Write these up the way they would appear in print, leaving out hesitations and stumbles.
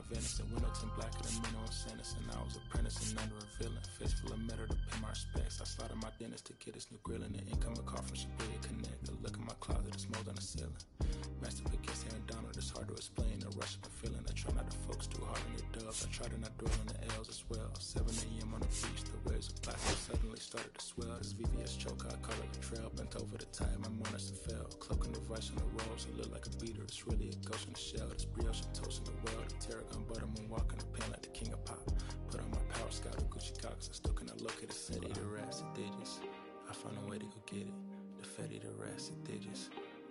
Mount Venice and window tint blacker than Minnow and Sanders. And I was apprenticing under a villain. Fist full of metal to pay my respects. I slotted my dentist to get his new grill and the incoming call from Shabria Connect. A look in my closet, it's mold on the ceiling. Master pick against Aaron Donald, it's hard to explain the rush of the feeling. I try not to focus too hard on your dubs. I try to not dwell on the L's as well. 7 a.m. on the beach, the waves of plastic suddenly started to swell. This VVS choke, I call it a trail. Bent over the tide, my mourners have fell. Cloaking the vice on the rolls, it look like a beater. It's really a ghost in the shell. This brioche and toast in the world. The tarragon buttermoon walking the pen like the king of pop. Put on my power scout of Gucci Cox. I still cannot locate a city. The rats, it digits. I found a way to go get it. The Fetty, the rats, it digits.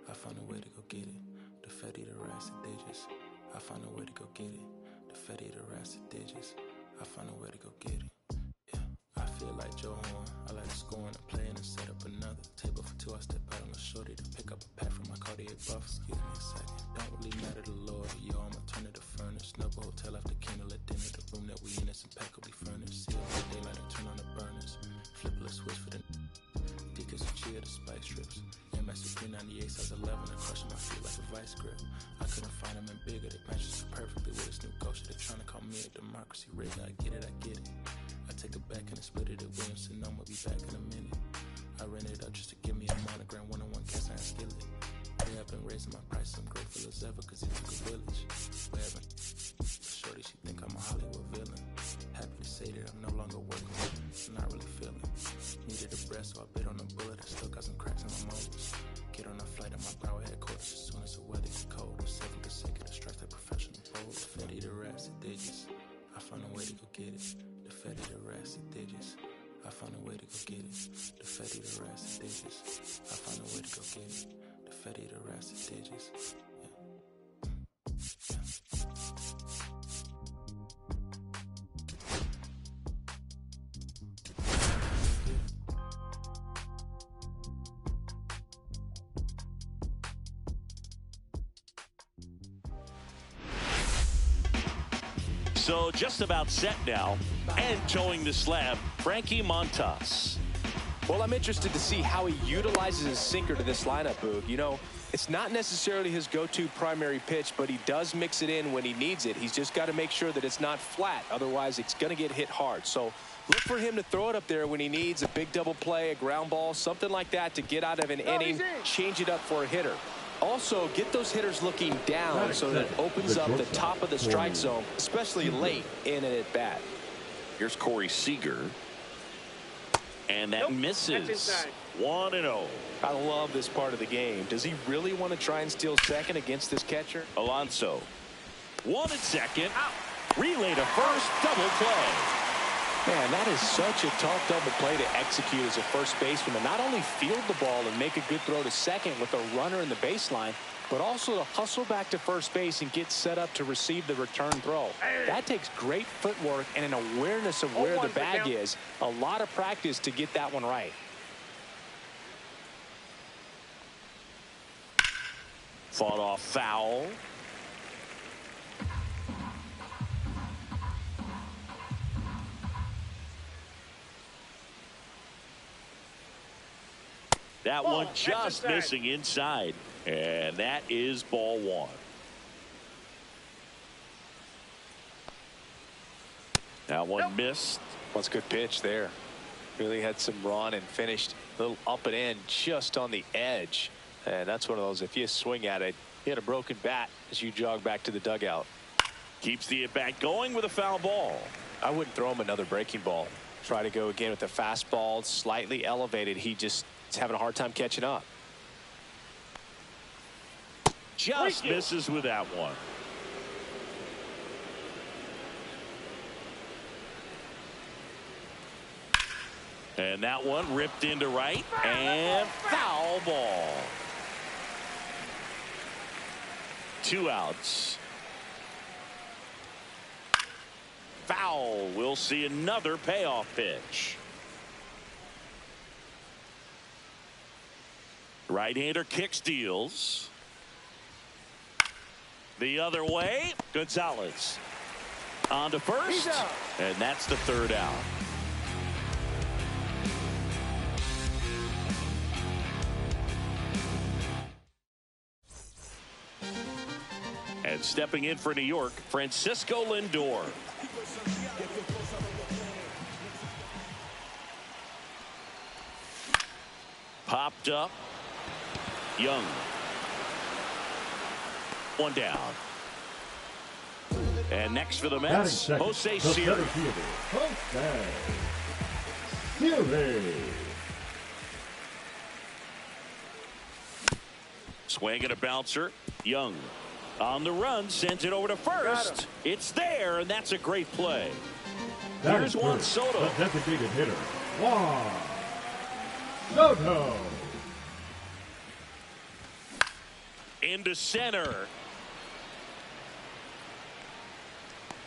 I found a way to go get it. The Fetty, the rats, it digits. I found a way to go get it. The Fetty, the rats, it digits. I found a way to go get it. Yeah, I feel like Joe Horn. I like to score and play and set up another table for two. I step out on the shorty to pick up a pack from my Cartier buff. Excuse me a second. Don't really matter the Lord. Yo, I'm a turn to the furnace. Snuggle hotel after candle at dinner. The room that we in is impeccably furnished. See all the daylight and turn on the burners. Flip a switch for the Deacons of cheer, the spice strips. MS 398 size 11 and crushing my feet like a vice grip. I couldn't find them in bigger. They match so perfectly with this new ghost. They're trying to call me a democracy rig. I get it, I get it. I take it back and I split it at Williamson. I'm gonna be back in a minute. I ran it up just to give me a monogram. 1-on-1 cast iron skillet. They have been raising my price. I'm grateful as ever cause it took a village. Wherever shorty, she think I'm a Hollywood villain. Happy to say that I'm no longer working with her. I'm not really feeling. Needed a breath, so I bit on a bullet. I still got some cracks in my moles. Get on a flight at my power headquarters as soon as the weather gets cold. 7 consecutive strikes like professional bowls. The Fetty, the rats, it digits. I found a way to go get it. The Fetty, the rats, it digits. I found a way to go get it. The Fetty, the rats, it digits. I found a way to go get it. The Fetty, the rats, it digits. So just about set now and towing the slab, Frankie Montas. Well, I'm interested to see how he utilizes his sinker to this lineup, Boog. You know, it's not necessarily his go-to primary pitch, but he does mix it in when he needs it. He's just got to make sure that it's not flat. Otherwise, it's going to get hit hard. So look for him to throw it up there when he needs a big double play, a ground ball, something like that to get out of an inning, change it up for a hitter. Also, get those hitters looking down so that it opens up the top of the strike zone, especially late in an at-bat. Here's Corey Seager. And that misses. 1-0. I love this part of the game. Does he really want to try and steal second against this catcher? Alonso. 1 at second. Relay to first. Double play. Man, that is such a tough double play to execute as a first baseman. To not only field the ball and make a good throw to second with a runner in the baseline, but also to hustle back to first base and get set up to receive the return throw. That takes great footwork and an awareness of where the bag is. A lot of practice to get that one right. Fought off foul. That one just missing inside. And that is ball 1. That one missed. That's a good pitch there. Really had some run and finished a little up and in just on the edge. And that's one of those, if you swing at it, you had a broken bat as you jog back to the dugout. Keeps the at-bat going with a foul ball. I wouldn't throw him another breaking ball. Try to go again with the fastball, slightly elevated. He just is having a hard time catching up. Just misses with that one. And that one ripped into right and foul ball. 2 outs. Foul. We'll see another payoff pitch. Right-hander kick steals. The other way. Gonzalez on to first. And that's the 3rd out. And And stepping in for New York, Francisco Lindor. Popped up. Young. One down. And next for the Mets, Jose Siri. Swing and a bouncer. Young on the run, sends it over to first. It's there, and that's a great play. Here's Juan Soto. The designated hitter, Juan Soto. Into center.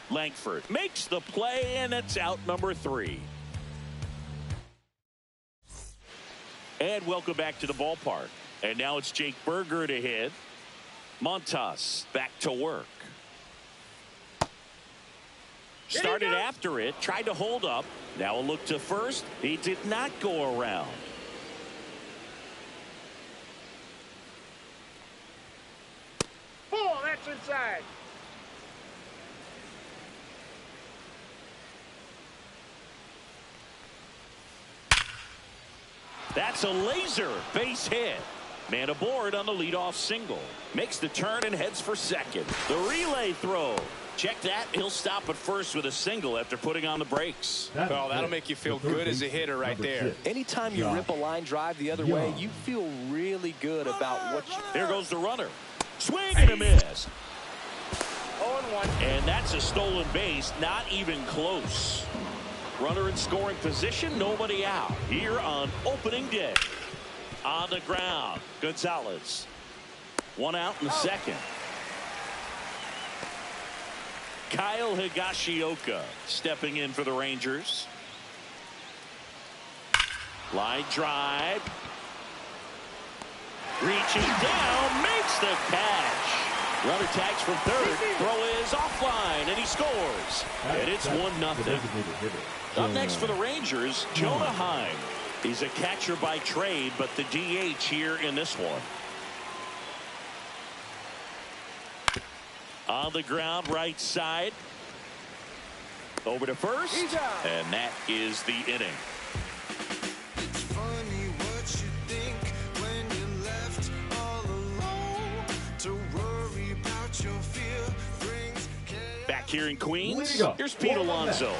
Langford makes the play, and it's out number 3. And welcome back to the ballpark. And now it's Jake Burger to hit. Montas back to work. Started after it, tried to hold up. Now a look to first. He did not go around. Oh, that's inside. That's a laser base hit. Man aboard on the leadoff single. Makes the turn and heads for second. The relay throw. Check that. He'll stop at first with a single after putting on the brakes. Well, that'll make you feel good as a hitter right there. Anytime you rip a line drive the other way, you feel really good about what you... There goes the runner. Swing and a miss. 0-1. And that's a stolen base. Not even close. Runner in scoring position. Nobody out. Here on opening day. On the ground. Gonzalez. One out in the second. Kyle Higashioka stepping in for the Rangers. Line drive. Reaching down, makes the catch. Runner tags from third. Throw is offline, and he scores. And it's 1-0. Up next for the Rangers, Jonah Heim. He's a catcher by trade, but the DH here in this one. On the ground, right side. Over to first. And that is the inning. It's funny what you think when you're left all alone. To worry about your fear brings chaos. Back here in Queens, here's Pete Alonso.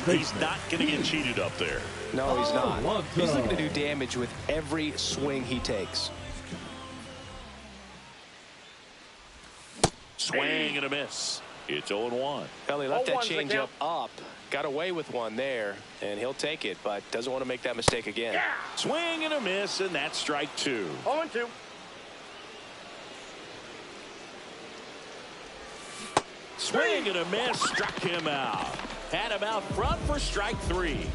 He's not going to get cheated up there. No, he's not. He's looking to do damage with every swing he takes. Swing and a miss. It's 0-1. Well, he left that changeup up. Got away with one there, and he'll take it, but doesn't want to make that mistake again. Yeah. Swing and a miss, and that's strike 2. 0-2. Swing and a miss, struck him out. Had him out front for strike 3.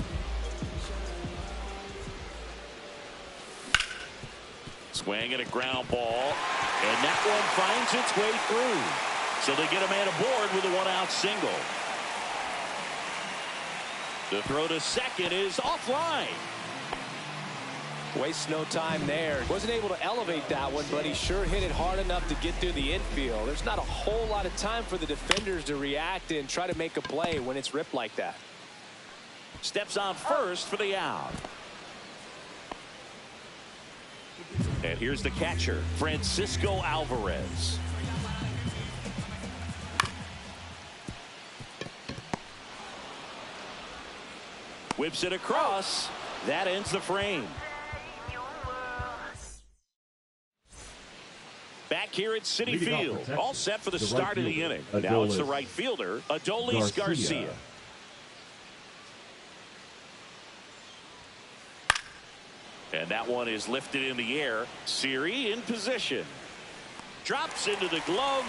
Swing and a ground ball, and that one finds its way through. So they get a man aboard with a 1-out single. The throw to second is offline. Wastes no time there. Wasn't able to elevate that one, but he sure hit it hard enough to get through the infield. There's not a whole lot of time for the defenders to react and try to make a play when it's ripped like that. Steps on first for the out. And here's the catcher, Francisco Alvarez. Whips it across. That ends the frame. Back here at Citi Field, all set for the start of the inning. Now it's the right fielder, Adolis Garcia. And that one is lifted in the air. Siri in position. Drops into the glove.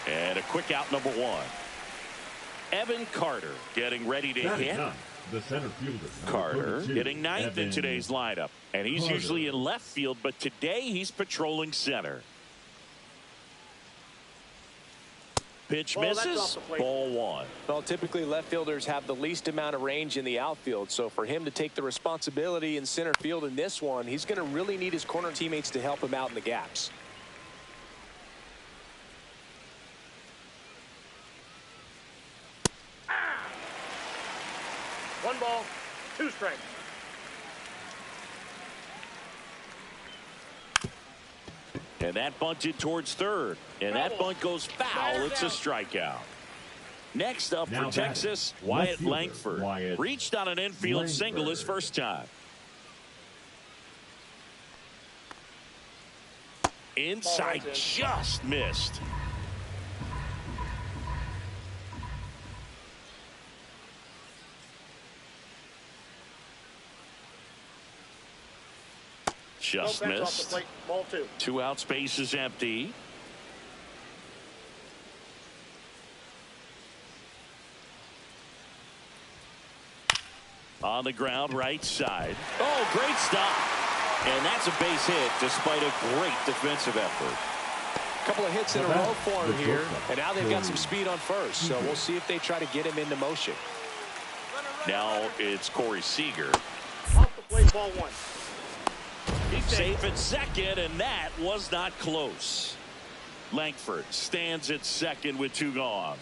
And a quick out, number 1. Evan Carter getting ready to hit. The center fielder, Carter getting 9th in today's lineup. And he's usually in left field, but today he's patrolling center. Pitch misses. Ball 1. Well, typically left fielders have the least amount of range in the outfield, so for him to take the responsibility in center field in this one, he's going to really need his corner teammates to help him out in the gaps. 1 ball, 2 strikes. And that bunted towards third. And that bunt goes foul. It's a strikeout. Next up for Texas, Wyatt Langford. Reached on an infield single his first time. Inside, just missed. Just missed. Ball 2. 2 outs, base is empty. On the ground, right side. Oh, great stop. And that's a base hit despite a great defensive effort. A couple of hits in a row for him here, and now they've got some speed on first, so we'll see if they try to get him into motion. Now it's Corey Seager. Off the plate, ball 1. Safe at second, and that was not close. Langford stands at second with 2 gone.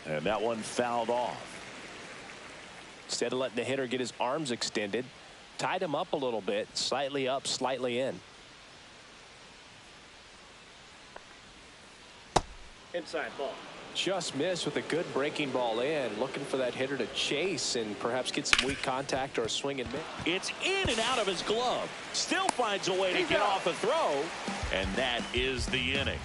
And that one fouled off. Instead of letting the hitter get his arms extended, tied him up a little bit, slightly up, slightly in. Inside ball. Just missed with a good breaking ball in, looking for that hitter to chase and perhaps get some weak contact or a swing and miss. It's in and out of his glove. Still finds a way to get off a throw, and that is the inning.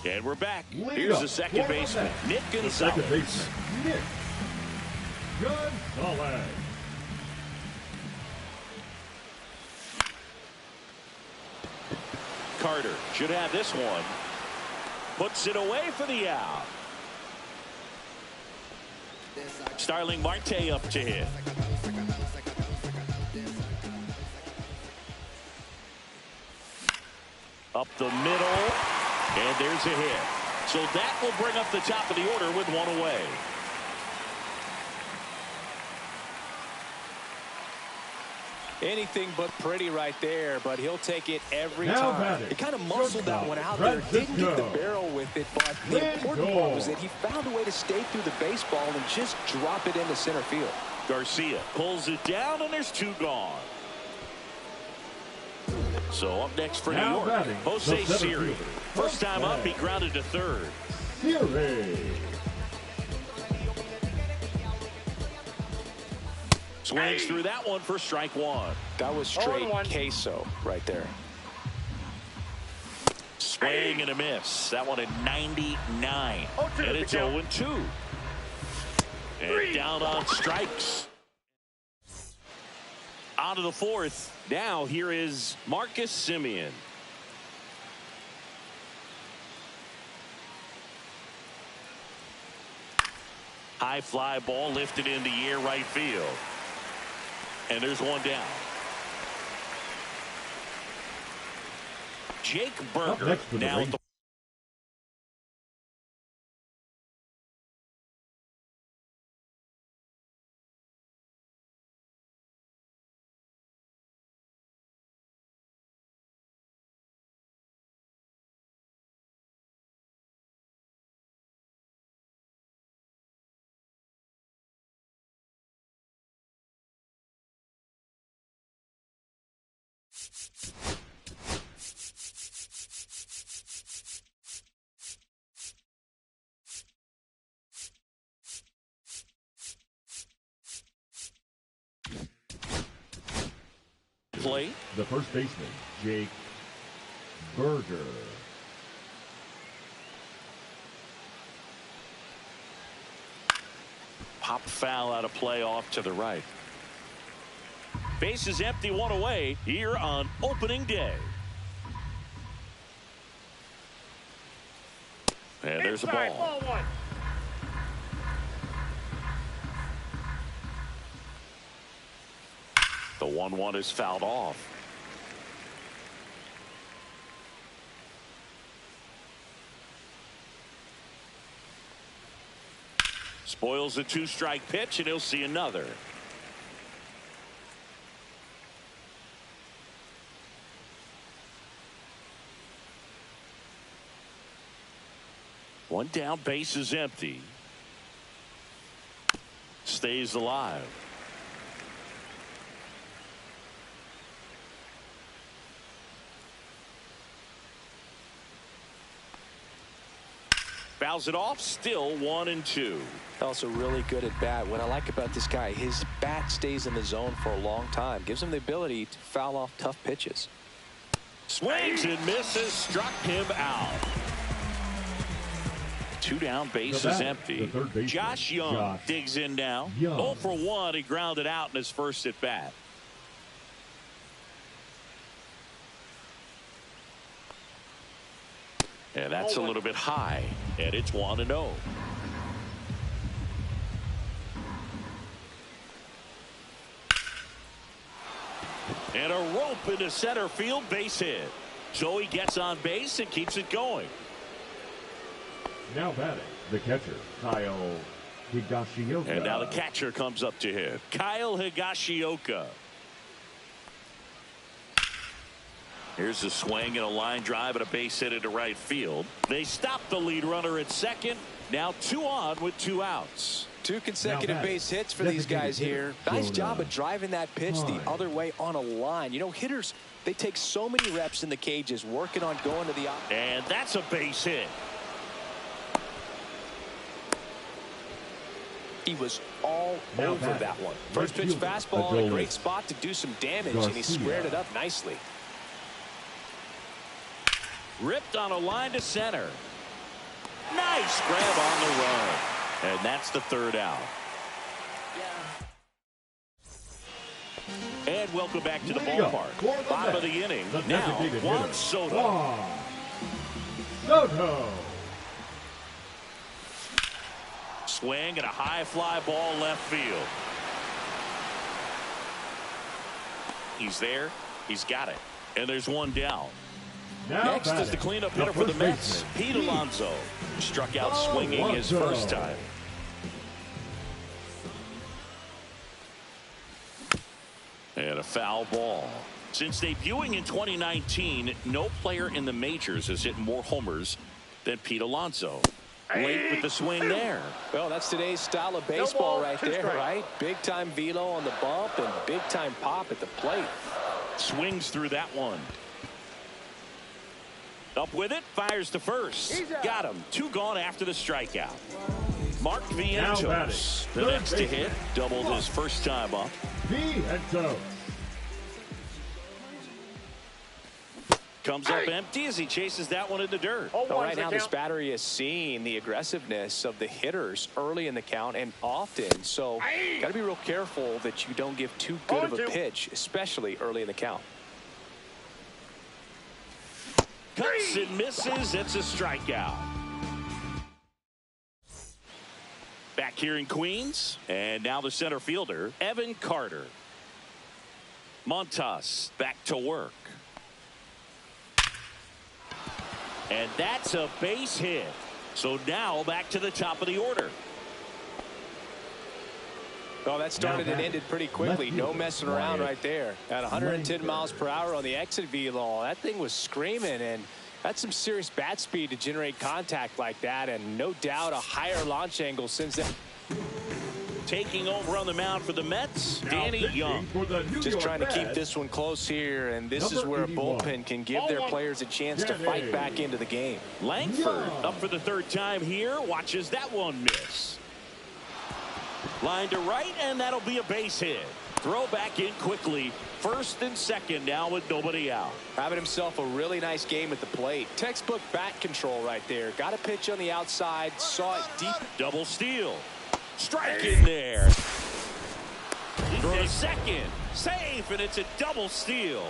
And we're back. Here's the second baseman, Nick Gonzalez. Nick Gonzalez. Carter should have this one. Puts it away for the out. Starling Marte up to hit. Up the middle. And there's a hit. So that will bring up the top of the order with 1 away. Anything but pretty right there, but he'll take it every Now time. batting, He kind of muscled that one out there. Didn't get the barrel with it, but the important part was that he found a way to stay through the baseball and just drop it into center field. Garcia pulls it down, and there's 2 gone. So up next for New Now York, batting, Jose the center Siri. fielder. First time up, he grounded to third. Siri. Swings through that one for strike 1. That was straight 0-1. queso right there. Swing and a miss. That one at 99. And it's 0-2. And down on strikes. On to the 4th. Now here is Marcus Semien. High fly ball lifted in the air right field. And there's 1 down. Jake Burger now at the plate. The first baseman, Jake Burger. Pop foul out of play off to the right. Base is empty, 1 away here on opening day. And there's a Inside, ball. ball 1. The 1-1 is fouled off. Spoils a 2-strike pitch, and he'll see another. One down, base is empty. Stays alive. Fouls it off, still 1-2. Also really good at bat. What I like about this guy, his bat stays in the zone for a long time. Gives him the ability to foul off tough pitches. Swings and misses, struck him out. Two down, base is empty. Josh Young digs in now. 0 for 1, he grounded out in his first at bat. And that's a little bit high, and it's 1-0. And a rope into center field, base hit. So he gets on base and keeps it going. Now batting, the catcher, Kyle Higashioka. And now the catcher comes up to hit. Kyle Higashioka. Here's a swing and a line drive and a base hit into right field. They stop the lead runner at second. Now 2 on with 2 outs. 2 consecutive base hits for these guys here. Nice job of driving that pitch the other way on a line. You know, hitters, they take so many reps in the cages working on going to the out. And that's a base hit. He was all over that one. First pitch fastball in a great spot to do some damage, and he squared it up nicely. Ripped on a line to center. Nice grab on the run. And that's the 3rd out. And welcome back to the ballpark. Bottom of the inning. Now, Juan Soto. Swing and a high fly ball left field. He's there. He's got it. And there's 1 down. Next is the cleanup hitter for the Mets, Pete Alonso. Struck out swinging his first time. And a foul ball. Since debuting in 2019, no player in the majors has hit more homers than Pete Alonso. Late with the swing there. Well, that's today's style of baseball right there, right? Big time velo on the bump and big time pop at the plate. Swings through that one. Up with it, fires to first. Got him. 2 gone after the strikeout. Mark Vientos, the next to hit, doubled his first time up. Vientos. Comes up empty as he chases that one in the dirt. Well, right now, this battery is seeing the aggressiveness of the hitters early in the count and often. So, got to be real careful that you don't give too good of a pitch, especially early in the count. Cuts and misses. It's a strikeout. Back here in Queens. And now the center fielder, Evan Carter. Montas back to work. And that's a base hit. So now back to the top of the order. Oh, that started and ended pretty quickly. No messing around right there. At 110 miles per hour on the exit velo, that thing was screaming, and that's some serious bat speed to generate contact like that, and no doubt a higher launch angle since that. Taking over on the mound for the Mets, Danny Young. Just trying to keep this one close here, and this is where a bullpen can give their players a chance to fight back into the game. Langford up for the 3rd time here, watches that one miss. Line to right, and that'll be a base hit. Throw back in quickly. 1st and 2nd now with nobody out. Having himself a really nice game at the plate. Textbook bat control right there. Got a pitch on the outside, saw it deep. Double steal. Strike in there. For a second. Safe, and it's a double steal.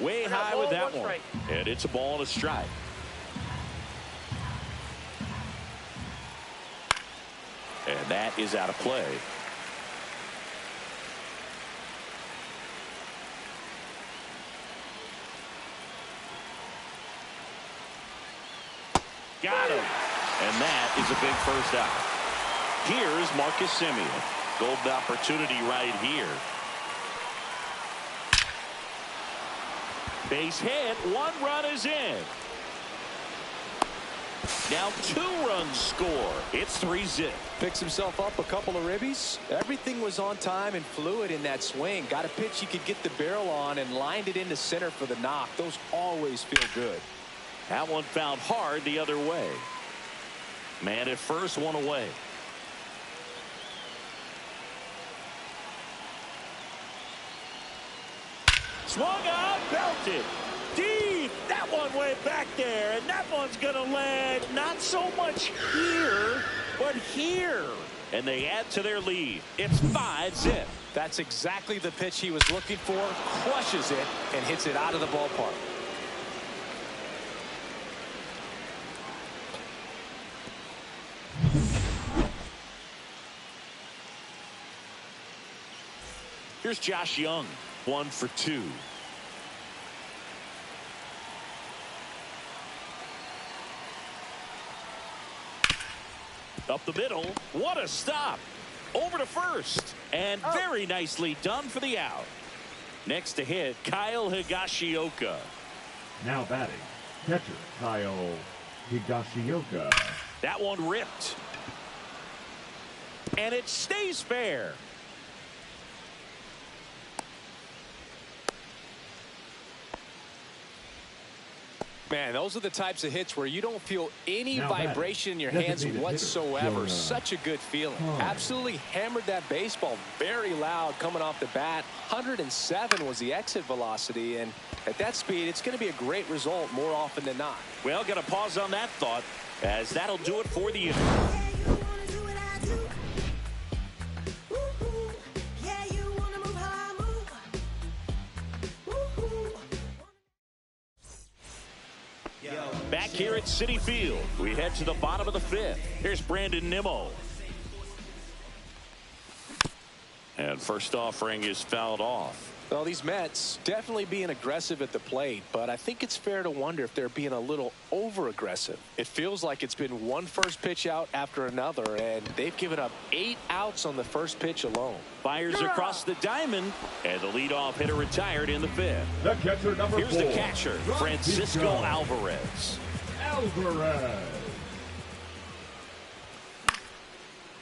Way high with that one. And it's a ball and a strike. And that is out of play. Got him. And that is a big first out. Here's Marcus Semien. Golden opportunity right here. Base hit. 1 run is in. Now 2 runs score. It's 3-zip. Picks himself up a couple of ribbies. Everything was on time and fluid in that swing. Got a pitch he could get the barrel on and lined it into center for the knock. Those always feel good. That one fouled hard the other way. Man at first, 1 away. Swung out, belted. Deep. That one way back there. And that one's going to land not so much here, but here. And they add to their lead. It's 5-zip. That's exactly the pitch he was looking for. Crushes it and hits it out of the ballpark. Here's Josh Young. 1 for 2. Up the middle. What a stop. Over to first. And very nicely done for the out. Next to hit, Kyle Higashioka. Now batting, catcher Kyle Higashioka. That one ripped. And it stays fair. Man, those are the types of hits where you don't feel any Now vibration in your hands designated hitter, whatsoever. Jonah Such a good feeling. Heim. Absolutely hammered that baseball very loud coming off the bat. 107 was the exit velocity, and at that speed, it's going to be a great result more often than not. Well, got to pause on that thought, as that'll do it for the inning. Back here at Citi Field, we head to the bottom of the 5th. Here's Brandon Nimmo. And first offering is fouled off. Well, these Mets definitely being aggressive at the plate, but I think it's fair to wonder if they're being a little over-aggressive. It feels like it's been one first pitch out after another, and they've given up 8 outs on the first pitch alone. Fires across the diamond, and the leadoff hitter retired in the 5th. The catcher number 4. Here's the catcher, Francisco Alvarez. Alvarez.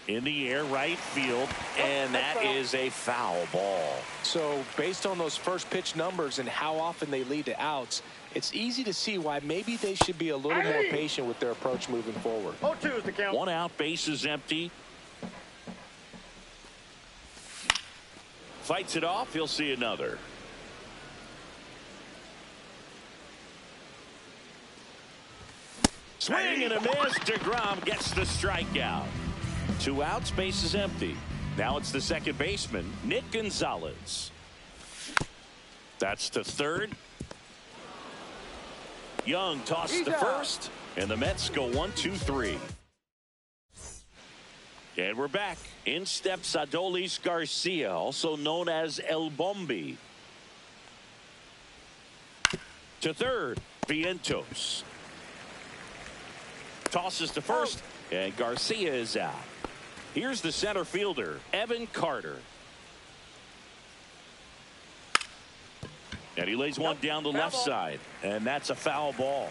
In the air, right field, and that is a foul ball. So based on those first pitch numbers and how often they lead to outs, it's easy to see why maybe they should be a little more patient with their approach moving forward. 0-2 is the count. 1 out, base is empty. Fights it off, he'll see another. Swing and a miss. DeGrom gets the strikeout. 2 outs, base is empty. Now it's the second baseman, Nick Gonzalez. That's to third. Young tosses to first, and the Mets go 1-2-3. And we're back. In steps Adolis Garcia, also known as El Bombi. To third, Vientos. Tosses to first, and Garcia is out. Here's the center fielder, Evan Carter. And he lays one down the left side, and that's a foul ball.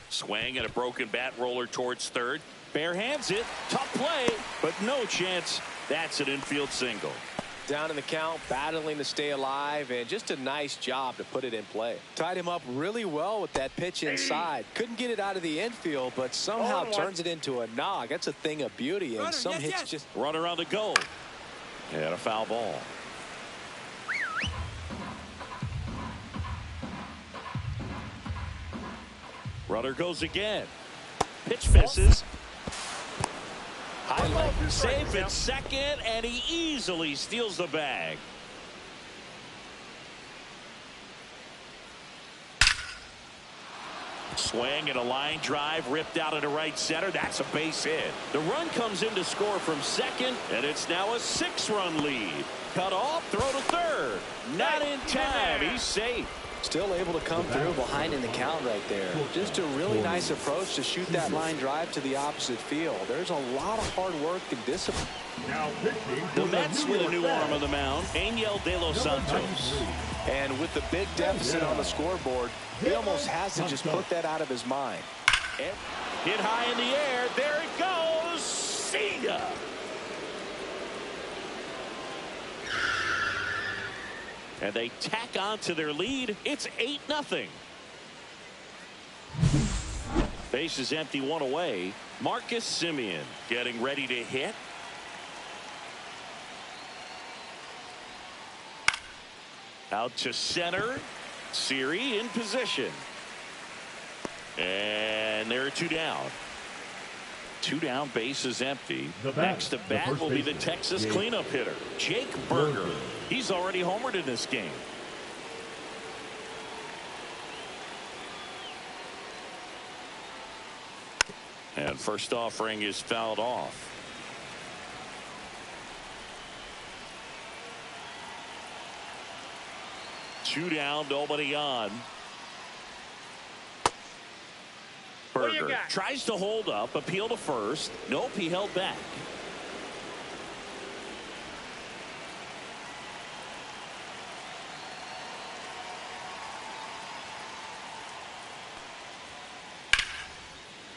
Swing and a broken bat roller towards third. Bare hands it. Tough play, but no chance. That's an infield single. Down in the count, battling to stay alive, and just a nice job to put it in play. Tied him up really well with that pitch inside. Couldn't get it out of the infield, but somehow turns it into a nog. That's a thing of beauty, and some hits just... Runner on the goal. And a foul ball. Runner goes again. Pitch misses. Highlight. Safe at second, and he easily steals the bag. Swing and a line drive ripped out into right center. That's a base hit. The run comes in to score from second, and it's now a 6-run lead. Cut off, throw to third. Not in time. He's safe. Still able to come through behind in the count right there. Just a really nice approach to shoot that line drive to the opposite field. There's a lot of hard work and discipline. Now pitching The for Mets New with a York new Mets, arm on the mound, Angel De Los number Santos. 93. And with the big deficit on the scoreboard, he almost has to just put that out of his mind. Hit high in the air. There it goes. See ya. And they tack on to their lead. It's 8-0. Base is empty, one away. Marcus Semien getting ready to hit. Out to center. Siri in position. And there are 2 down. 2 down, base is empty. Next to bat will be the Texas cleanup hitter, Jake Burger. He's already homered in this game. And first offering is fouled off. Two down, nobody on. Burger tries to hold up, appeal to first. Nope, he held back.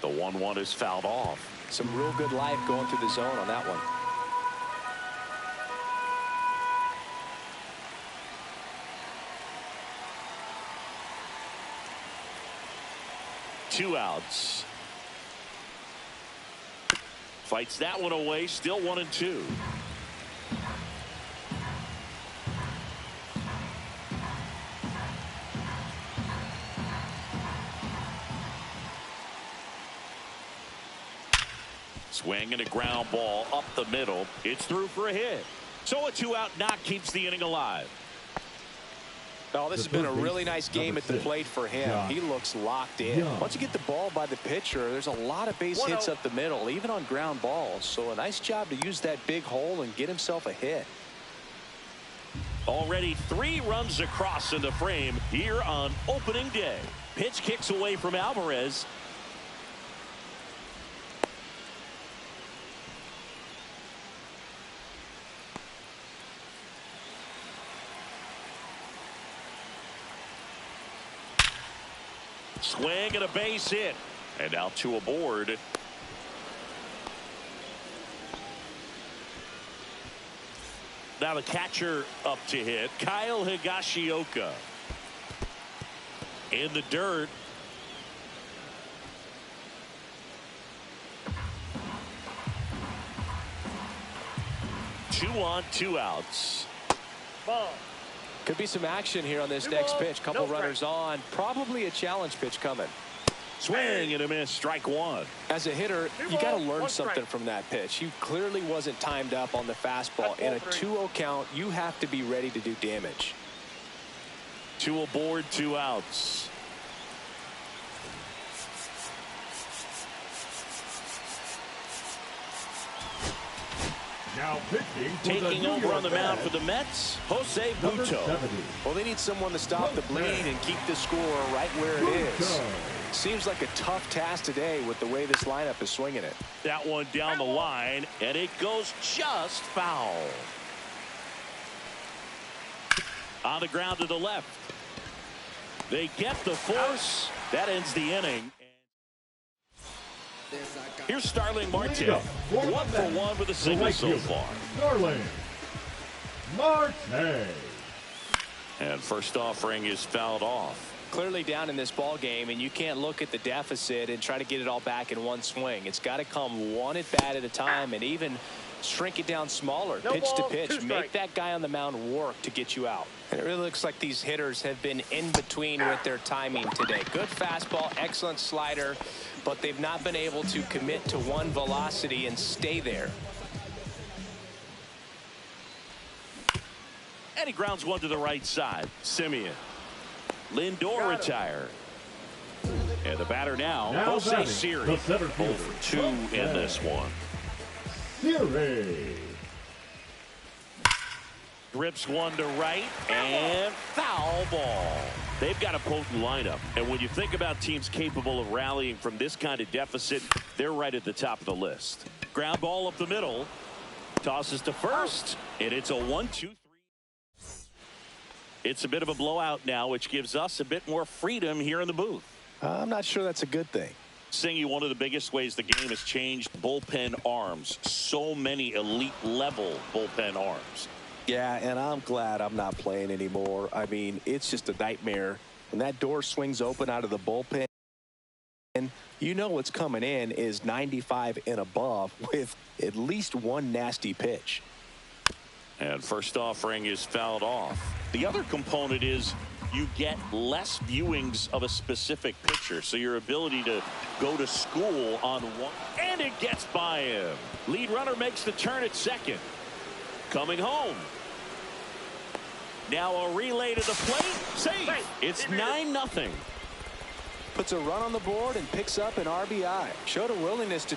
The 1-1 is fouled off. Some real good life going through the zone on that one. Two outs. Fights that one away. Still 1-2. Swing and a ground ball up the middle. It's through for a hit. So a 2-out knock keeps the inning alive. Oh, this has been a really nice game at the plate for him. He looks locked in. Once you get the ball by the pitcher, there's a lot of base hits up the middle, even on ground balls. So a nice job to use that big hole and get himself a hit. Already 3 runs across in the frame here on opening day. Pitch kicks away from Alvarez. Swing and a base hit. And now 2 aboard. Now the catcher up to hit. Kyle Higashioka. In the dirt. Two on, 2 outs. Ball. Could be some action here on this next pitch. Couple runners on. Probably a challenge pitch coming. Swing and a miss. Strike 1. As a hitter, you got to learn something from that pitch. He clearly wasn't timed up on the fastball. In a 2-0 count, you have to be ready to do damage. 2 aboard, 2 outs. Now pitching for Taking the over on the mound for the Mets, Jose Butto. Well, they need someone to stop the bleed and keep the score right where it is. Seems like a tough task today with the way this lineup is swinging it. That one down the line, and it goes just foul. On the ground to the left. They get the force. That ends the inning. Here's Starling Marte. 1 for 1 with a single so far. Starling Marte. And first offering is fouled off. Clearly down in this ball game, and you can't look at the deficit and try to get it all back in one swing. It's got to come one at bat at a time, and even shrink it down smaller, pitch to pitch. Make that guy on the mound work to get you out. And it really looks like these hitters have been in between with their timing today. Good fastball, excellent slider, but they've not been able to commit to one velocity and stay there. And he grounds one to the right side. Semien. Lindor retired. And the batter now Jose Siri. 0 for 2 in this one. Siri. Grips one to right and foul ball. They've got a potent lineup, and when you think about teams capable of rallying from this kind of deficit, they're right at the top of the list. Ground ball up the middle, tosses to first, and it's a 1-2-3. It's a bit of a blowout now, which gives us a bit more freedom here in the booth. I'm not sure that's a good thing. Singy, one of the biggest ways the game has changed, bullpen arms. So many elite level bullpen arms. Yeah, and I'm glad I'm not playing anymore. I mean, it's just a nightmare. When that door swings open out of the bullpen, you know what's coming in is 95 and above with at least one nasty pitch. And first offering is fouled off. The other component is you get less viewings of a specific pitcher, so your ability to go to school on one. And it gets by him. Lead runner makes the turn at second. Coming home. Now a relay to the plate. Safe. It's 9-0. Puts a run on the board and picks up an RBI. Showed a willingness to